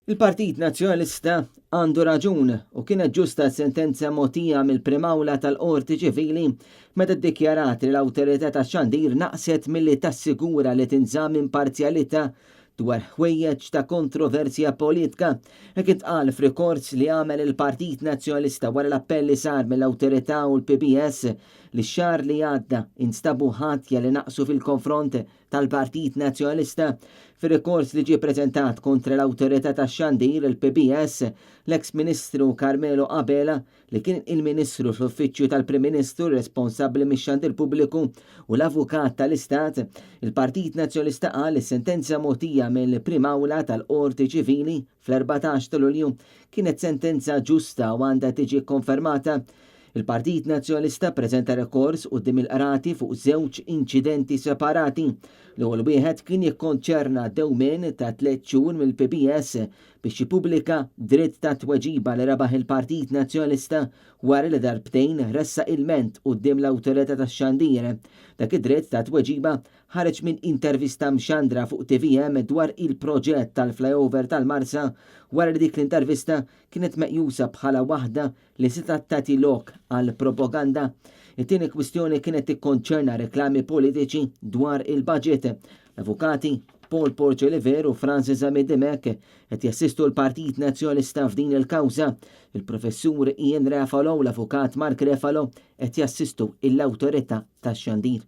Il-Partit Nazzjonalista għandu raġun u kienet ġusta sentenza mogħtija mill-Primawla tal-Qorti Ċivili meta ddikjarat li l-awtorità tax-Xandir naqset milli tassigura li tinżamm imparzjalità dwar ħwejjeġ ta' kontroversja politika hekk intqal f'rikors li għamel il-Partit Nazzjonalista wara l-appell li sar mill-awtorità u l-PBS li x-xahar li għadda instabu ħatja li naqsu fil-konfront tal-Partit Nazzjonalista fir-rikors li ġie preżentat kontra l-awtorità tax-Xandir il-PBS l-eks Ministru Carmelo Abela li kien il-Ministru fl-Uffiċċju tal-Prim Ministru responsabbli mix-Xandir Pubbliku u l-Avukat tal-Istat, il-Partit Nazzjonalista qal is-sentenza mogħtija mill-Primawla tal-Qorti Ċivili fl-14 ta' Lulju kienet sentenza ġusta u għandha tiġi konfermata. Il-Partit Nazzjonalista preżenta rekors quddiem il-qrati fuq żewġ inċidenti separati. L-ewwel wieħed kien jikkonċerna dewmien ta' 3 xhur mill-PBS biex jippubblika dritt ta' tweġiba li rebaħ il-Partit Nazzjonalista wara li darbtejn ressaq ilment quddiem l-awtorità tax-Xandir. Dak id-dritt ta' tweġiba ħareġ minn intervista mxandra fuq TVM dwar il-proġett tal-flyover tal-Marsa wara li dik l-intervista kienet meqjusa bħala waħda li se tagħti lok għal propaganda. It-tieni kwistjoni kienet tikkonċerna reklami politiċi dwar il-budget. L-avukati Paul Porceliver u Francis Amidemek qed jassistu l-Partit Nazzjonalista f'din il-kawża. Il-professur Ian Refalo u l-avukat Mark Refalo qed jassistu l-awtorità tax-Xandir.